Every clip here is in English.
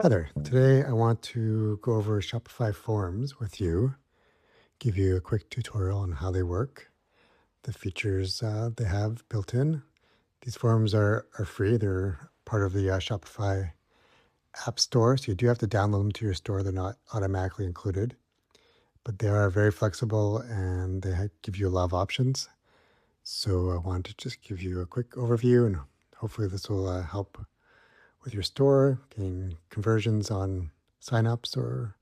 Hi there. Today I want to go over Shopify Forms with you, give you a quick tutorial on how they work, the features they have built in. These forms are free. They're part of the Shopify App Store, so you do have to download them to your store. They're not automatically included, but they are very flexible and they give you a lot of options. So I want to just give you a quick overview, and hopefully this will help with your store, getting conversions on signups or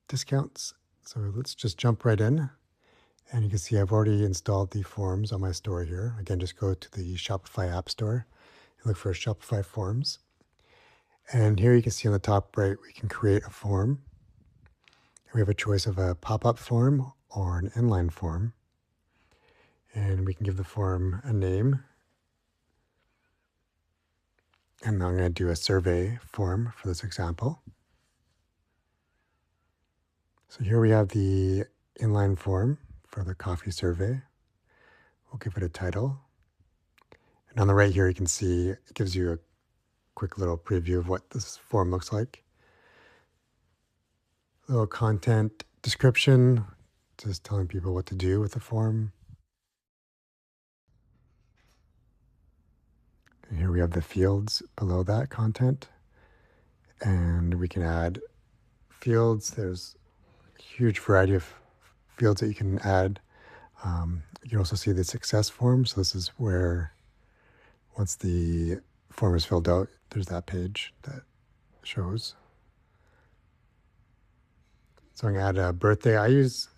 discounts. So let's just jump right in. And you can see I've already installed the forms on my store here. Again, just go to the Shopify App Store and look for Shopify Forms. And here you can see on the top right, we can create a form. We have a choice of a pop-up form or an inline form. And we can give the form a name. And I'm going to do a survey form for this example. So here we have the inline form for the coffee survey. We'll give it a title. And on the right here, you can see it gives you a quick little preview of what this form looks like. A little content description, just telling people what to do with the form. And here we have the fields below that content. And we can add fields. There's a huge variety of fields that you can add. You can also see the success form. So this is where once the form is filled out, there's that page that shows. So I'm gonna add a birthday. I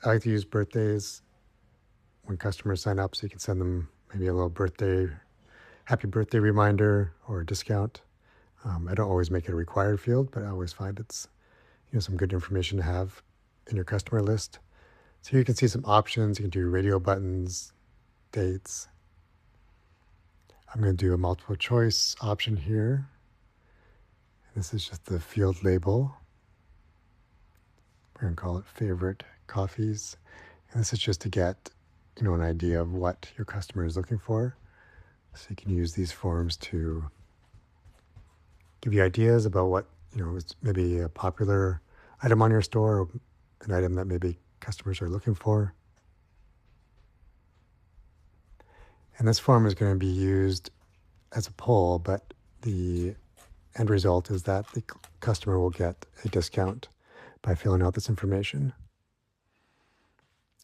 like to use birthdays when customers sign up, so you can send them maybe a little happy birthday reminder or a discount. I don't always make it a required field, but I always find it's some good information to have in your customer list. So here you can see some options. You can do radio buttons, dates. I'm going to do a multiple choice option here. This is just the field label. We're going to call it favorite coffees. And this is just to get an idea of what your customer is looking for. So you can use these forms to give you ideas about what is maybe a popular item on your store, or an item that maybe customers are looking for. And this form is going to be used as a poll, but the end result is that the customer will get a discount by filling out this information.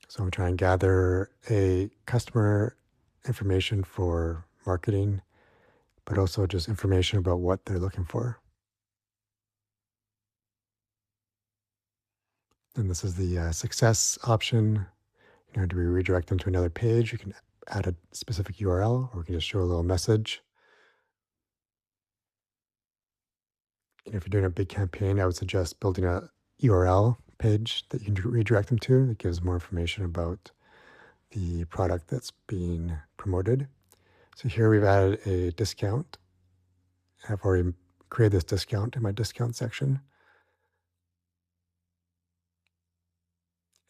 So I'm trying to gather a customer information for marketing, but also just information about what they're looking for. And this is the success option. Do we redirect them to another page? You can add a specific URL, or we can just show a little message. And if you're doing a big campaign, I would suggest building a URL page that you can redirect them to. That gives more information about the product that's being promoted. So here we've added a discount. I've already created this discount in my discount section.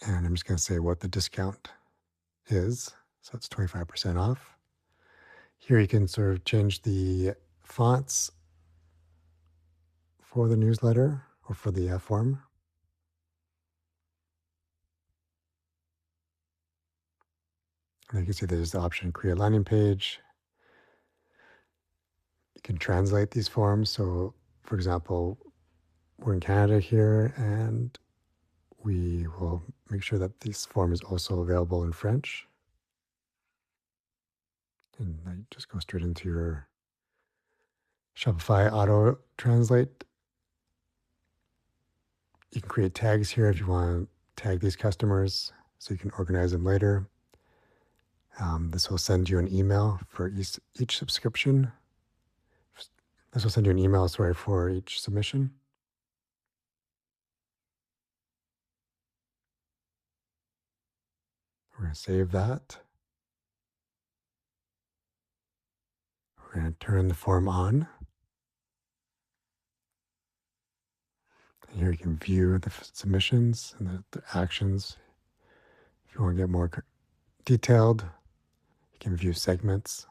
And I'm just going to say what the discount is. So it's 25% off. Here you can sort of change the fonts for the newsletter or for the form. And you can see there's the option create landing page. You can translate these forms. So for example, we're in Canada here, and we will make sure that this form is also available in French. And you just go straight into your Shopify auto translate. You can create tags here if you want to tag these customers so you can organize them later. This will send you an email for each subscription. This will send you an email, for each submission. We're going to save that. We're going to turn the form on. And here you can view the submissions and the actions. If you want to get more detailed, you can view segments.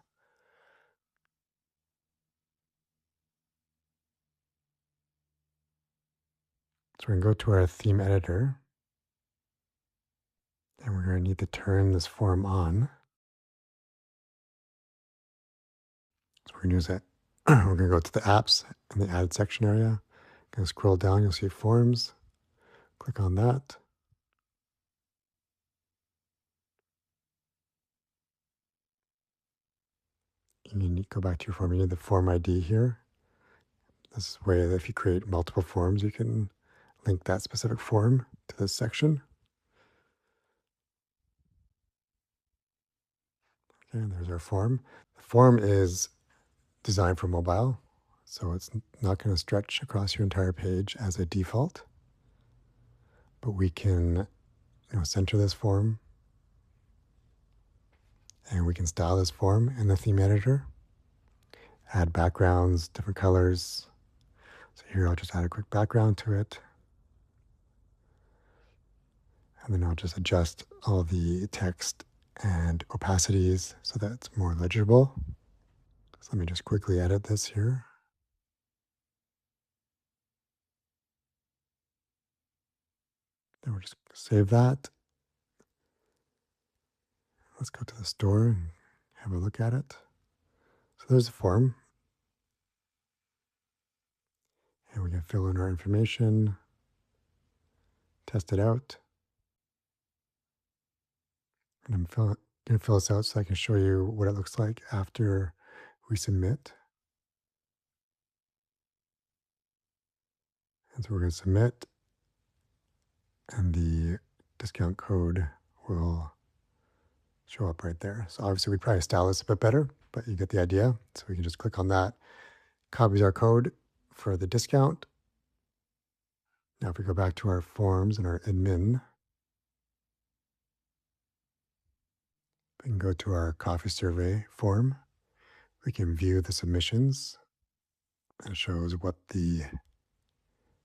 So we're going to go to our theme editor, and we're going to need to turn this form on. So we're going to use it. We're going to go to the apps in the added section area. Going to scroll down, you'll see forms. Click on that. You need to go back to your form. You need the form ID here. This is way that if you create multiple forms, you can link that specific form to this section. Okay, and there's our form. The form is designed for mobile, so it's not going to stretch across your entire page as a default. But we can, center this form, and we can style this form in the theme editor. Add backgrounds, different colors. So here I'll just add a quick background to it. And then I'll just adjust all the text and opacities so that it's more legible. So let me just quickly edit this here. Then we'll just save that. Let's go to the store and have a look at it. So there's a form. And we can fill in our information, test it out. And I'm going to fill this out so I can show you what it looks like after we submit. And so we're going to submit, and the discount code will show up right there. So obviously we'd probably style this a bit better, but you get the idea. So we can just click on that, copies our code for the discount. Now if we go back to our forms and our admin, we can go to our coffee survey form. We can view the submissions. It shows what the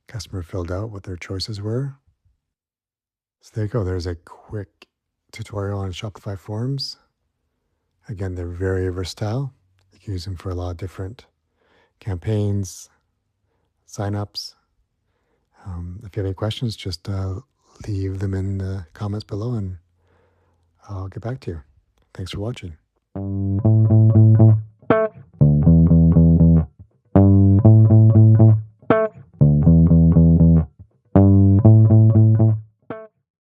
customer filled out, what their choices were. So there you go. There's a quick tutorial on Shopify Forms. Again, they're very versatile. You can use them for a lot of different campaigns, signups. If you have any questions, just leave them in the comments below and I'll get back to you. Thanks for watching.